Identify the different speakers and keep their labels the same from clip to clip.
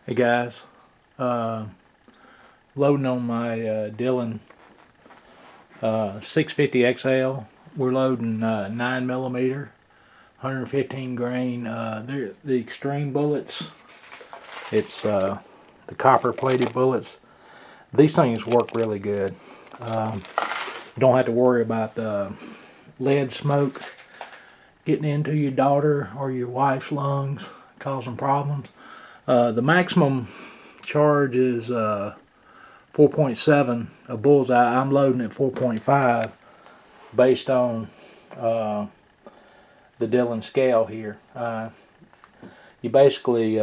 Speaker 1: Hey guys, loading on my Dillon 650 XL. We're loading 9mm, 115 grain. They're the extreme bullets. It's the copper plated bullets. These things work really good. You don't have to worry about the lead smoke getting into your daughter or your wife's lungs, causing problems. The maximum charge is 4.7 a bullseye. I'm loading at 4.5 based on the Dillon scale here. You basically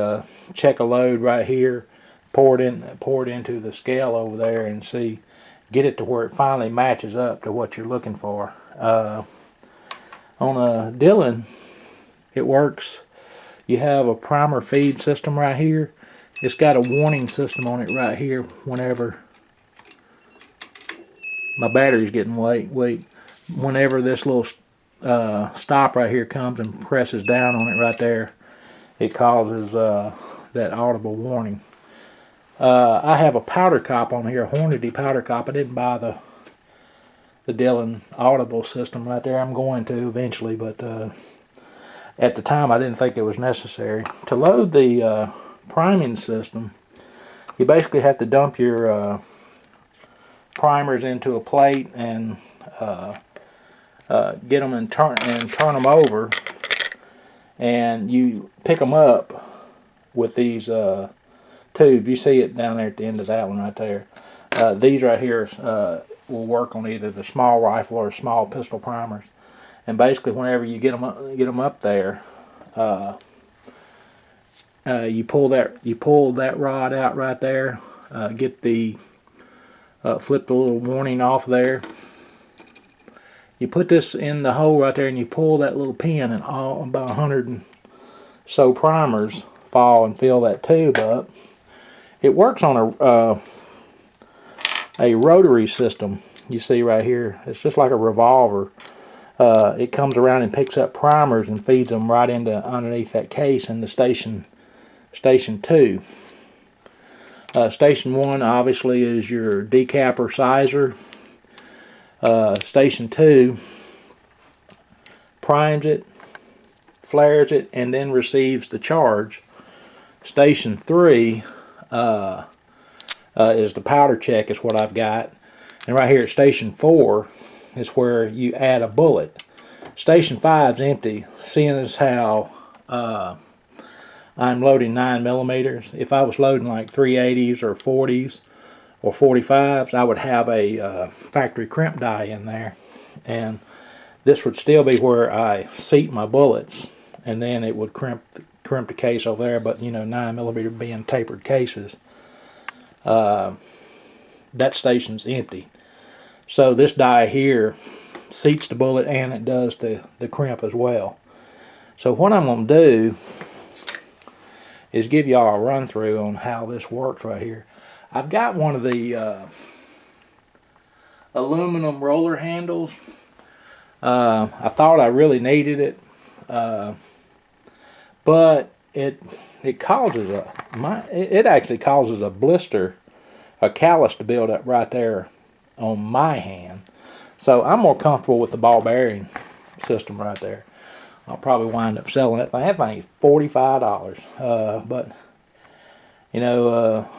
Speaker 1: check a load right here, pour it into the scale over there, and get it to where it finally matches up to what you're looking for. On a Dillon, it works. You have a primer feed system right here. It's got a warning system on it right here whenever my battery's getting weak. Whenever this little stop right here comes and presses down on it right there, it causes that audible warning. I have a powder cop on here, a Hornady powder cop. I didn't buy the Dillon audible system right there. I'm going to eventually, but at the time I didn't think it was necessary. To load the priming system, you basically have to dump your primers into a plate and get them and turn them over, and you pick them up with these tubes. You see it down there at the end of that one right there. These right here will work on either the small rifle or small pistol primers. And basically, whenever you get them up there, you pull that rod out right there. Get the flip the little warning off there. You put this in the hole right there, and you pull that little pin, and about 100 and so primers fall and fill that tube up. It works on a rotary system. You see right here, it's just like a revolver. It comes around and picks up primers and feeds them right into underneath that case in the station 2. Station 1 obviously is your decapper sizer. Station 2 primes it, flares it, and then receives the charge. Station 3 is the powder check, is what I've got. And right here at Station 4 is where you add a bullet. Station 5 is empty, seeing as how I'm loading 9mm. If I was loading like 380s or 40s or 45s, I would have a factory crimp die in there, and this would still be where I seat my bullets, and then it would crimp the case over there. But you know, 9mm being tapered cases, that station's empty. So this die here seats the bullet, and it does the crimp as well. So what I'm going to do is give y'all a run through on how this works right here. I've got one of the aluminum roller handles. I thought I really needed it, but it actually causes a blister, a callus to build up right there on my hand. So I'm more comfortable with the ball bearing system right there. I'll probably wind up selling it. That thing is $45. But you know,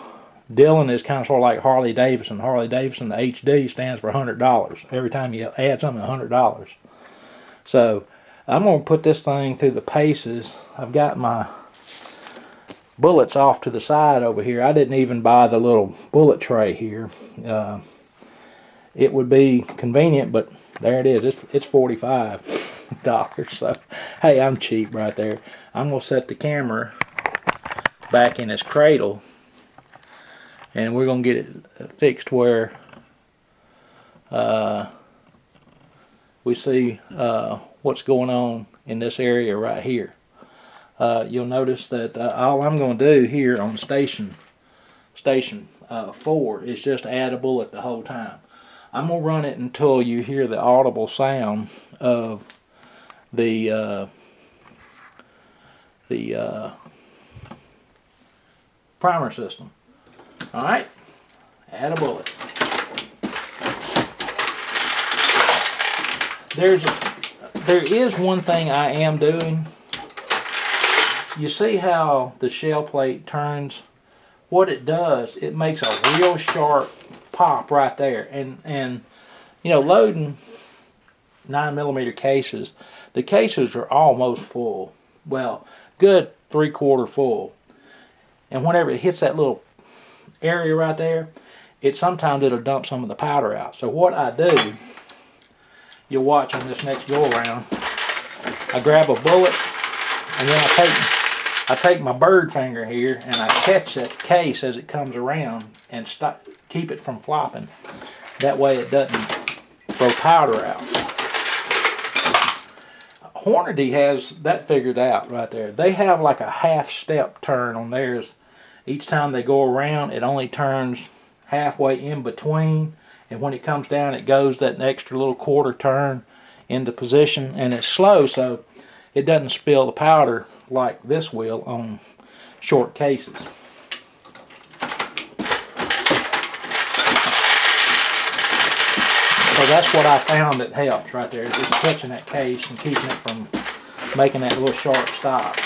Speaker 1: Dillon is kind of sort of like Harley Davidson. Harley Davidson, the HD stands for $100. Every time you add something, $100. So I'm going to put this thing through the paces. I've got my bullets off to the side over here. I didn't even buy the little bullet tray here. It would be convenient, but there it is. It's $45. So hey, I'm cheap right there. I'm going to set the camera back in its cradle, and we're going to get it fixed where we see what's going on in this area right here. You'll notice that all I'm going to do here on station 4 is just add a bullet the whole time. I'm going to run it until you hear the audible sound of the primer system. All right, add a bullet. There is one thing I am doing. You see how the shell plate turns? What it does, it makes a real sharp pop right there. And you know, loading 9mm cases, the cases are almost full. Well, good 3/4 full. And whenever it hits that little area right there, sometimes it'll dump some of the powder out. So what I do, you'll watch on this next go around, I grab a bullet and then I take my bird finger here and I catch that case as it comes around and keep it from flopping. That way it doesn't throw powder out. Hornady has that figured out right there. They have like a half step turn on theirs. Each time they go around, it only turns halfway in between, and when it comes down, it goes that extra little quarter turn into position, and it's slow, so it doesn't spill the powder like this will on short cases. So that's what I found that helps right there, just catching that case and keeping it from making that little sharp stop.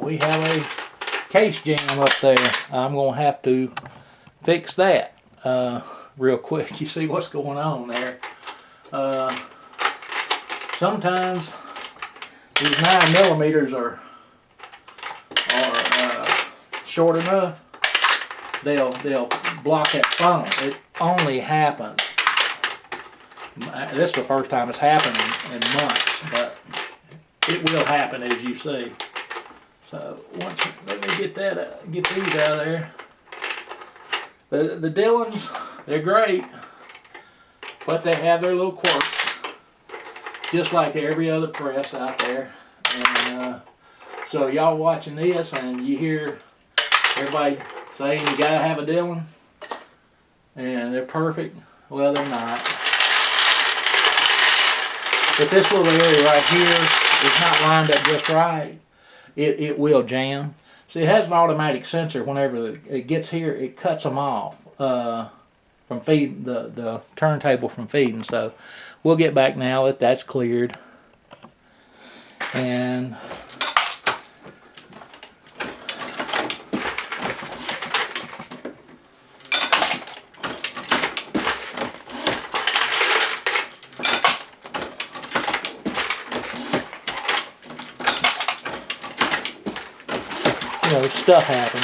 Speaker 1: We have a case jam up there. I'm going to have to fix that real quick. You see what's going on there. Sometimes these 9mm are short enough, they'll block that funnel. It only happens. This is the first time it's happened in months, but it will happen, as you see. So let me get these out of there. The Dillons, they're great, but they have their little quirks, just like every other press out there. And so y'all watching this and you hear everybody saying you gotta have a Dillon, and they're perfect. Well, they're not. If this little area right here is not lined up just right, it will jam. See, it has an automatic sensor. Whenever it gets here, it cuts them off from feeding the turntable from feeding. So we'll get back now that that's cleared. And you know, stuff happens.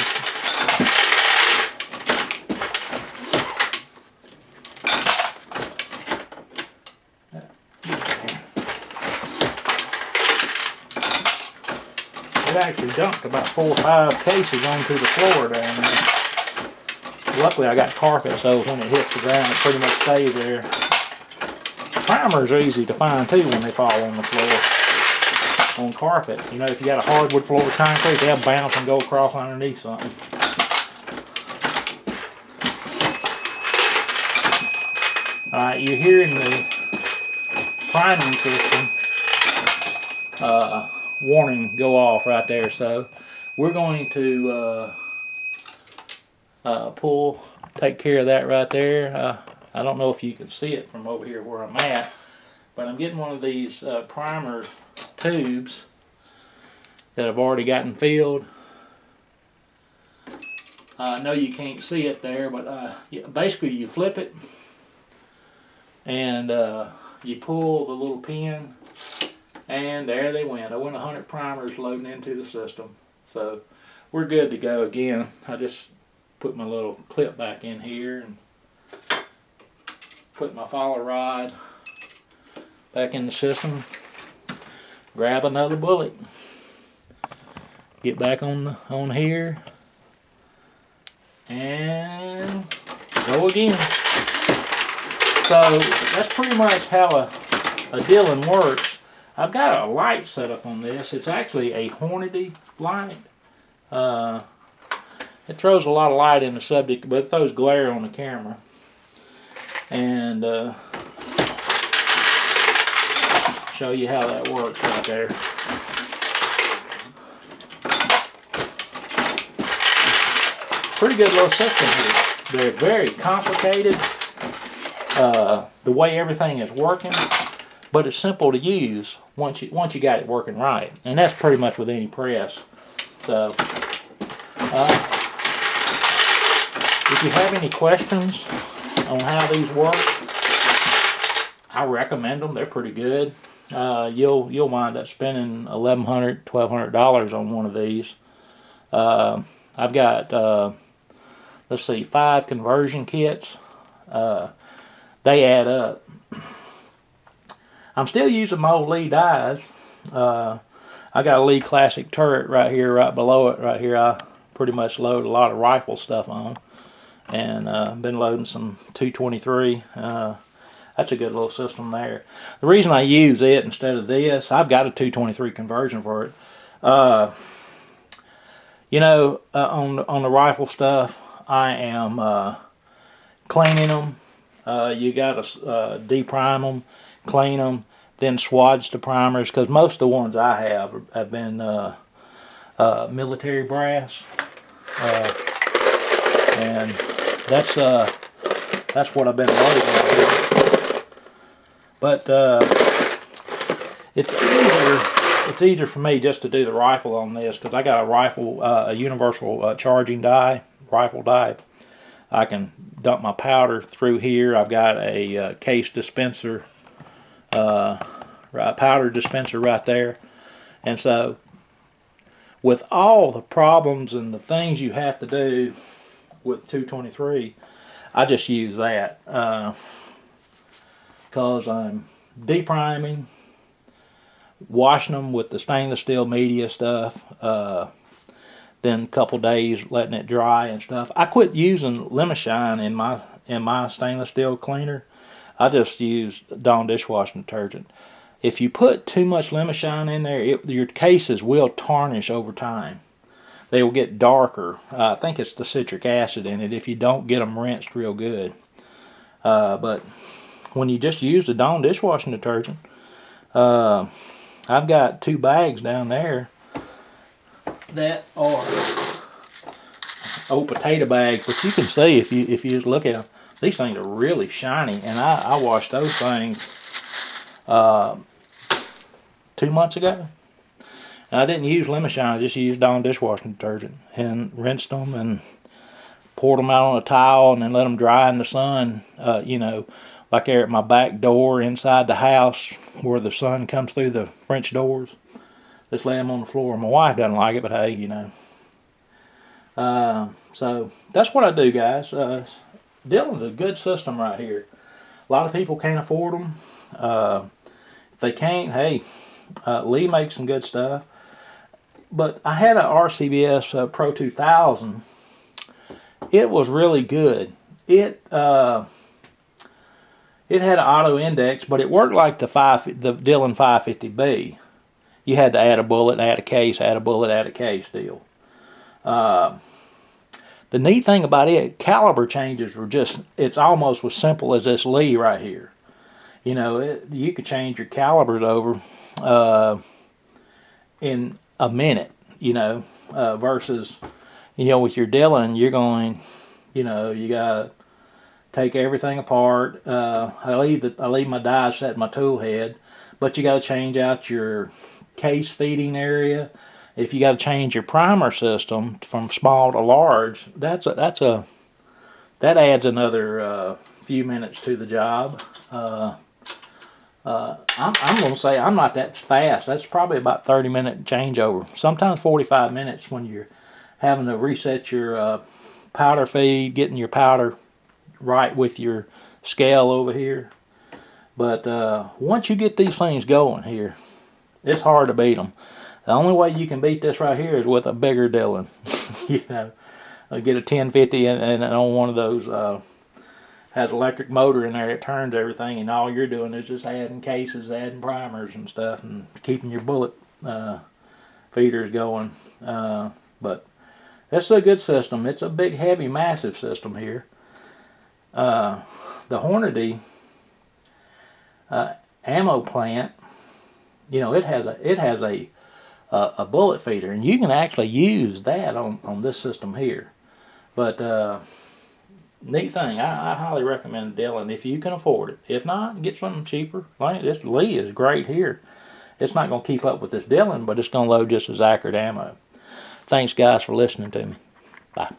Speaker 1: It actually dumped about 4 or 5 cases onto the floor down there. Luckily I got carpet, so when it hits the ground it pretty much stays there. Primers are easy to find too when they fall on the floor. On carpet, you know, if you got a hardwood floor with concrete, they'll bounce and go across underneath something. Alright, you're hearing the priming system warning go off right there, so we're going to take care of that right there. I don't know if you can see it from over here where I'm at, but I'm getting one of these primer tubes that I've already gotten filled. I know you can't see it there, but basically you flip it and you pull the little pin, and there they went. I went 100 primers loading into the system. So we're good to go again. I just put my little clip back in here and put my follow rod back in the system. Grab another bullet, get back on here, and go again. So that's pretty much how a Dillon works. I've got a light set up on this. It's actually a Hornady light. It throws a lot of light in the subject, but it throws glare on the camera. And show you how that works right there. Pretty good little system here. They're very complicated, the way everything is working, but it's simple to use once you got it working right. And that's pretty much with any press. So if you have any questions on how these work, I recommend them. They're pretty good. You'll wind up spending $1,100, $1,200 on one of these. I've got let's see, 5 conversion kits. They add up. I'm still using my old Lee dies. I got a Lee Classic turret right here, right below it. Right here, I pretty much load a lot of rifle stuff on, and been loading some 223. That's a good little system there. The reason I use it instead of this, I've got a 223 conversion for it. You know, on the rifle stuff, I am cleaning them. You got to deprime them, clean them, then swatch the primers, because most of the ones I have been military brass, and that's what I've been loading right here. But it's easier for me just to do the rifle on this, because I got a rifle, a universal charging die, rifle die. I can dump my powder through here. I've got a case dispenser, powder dispenser right there. And so, with all the problems and the things you have to do with 223, I just use that because I'm depriming, washing them with the stainless steel media stuff, then a couple days letting it dry and stuff. I quit using Lemon Shine in my stainless steel cleaner. I just use Dawn dishwashing detergent. If you put too much Lemon Shine in there, your cases will tarnish over time. They will get darker. I think it's the citric acid in it if you don't get them rinsed real good. But when you just use the Dawn dishwashing detergent, I've got 2 bags down there that are old potato bags, but you can see if you just look at them, these things are really shiny, and I washed those things 2 months ago. And I didn't use Lemon Shine, I just used Dawn dishwashing detergent and rinsed them and poured them out on a towel and then let them dry in the sun, you know, like there at my back door inside the house where the sun comes through the French doors. Just lay them on the floor. My wife doesn't like it, but hey, you know. So that's what I do, guys. Dillon's a good system right here. A lot of people can't afford them. If they can't, hey, Lee makes some good stuff. But I had an RCBS Pro 2000. It was really good. It had an auto index, but it worked like the Dillon 550B. You had to add a bullet, add a case, add a bullet, add a case deal. The neat thing about it, caliber changes were it's almost as simple as this Lee right here. You know, you could change your calibers over in a minute, you know, versus, you know, with your Dillon, you're going, you know, you got to take everything apart. I leave my die set in my tool head, but you got to change out your case feeding area. If you got to change your primer system from small to large, that adds another few minutes to the job. I'm going to say I'm not that fast. That's probably about 30-minute changeover. Sometimes 45 minutes when you're having to reset your powder feed, getting your powder right with your scale over here. But once you get these things going here, it's hard to beat them. The only way you can beat this right here is with a bigger Dillon. You know, get a 1050 and on one of those Has electric motor in there. It turns everything, and all you're doing is just adding cases, adding primers and stuff, and keeping your bullet feeders going. But it's a good system. It's a big, heavy, massive system here. The Hornady ammo plant, you know, it has a bullet feeder, and you can actually use that on this system here. But neat thing, I highly recommend Dillon if you can afford it. If not, get something cheaper. Like this Lee is great here. It's not going to keep up with this Dillon, but it's going to load just as accurate ammo. Thanks, guys, for listening to me. Bye.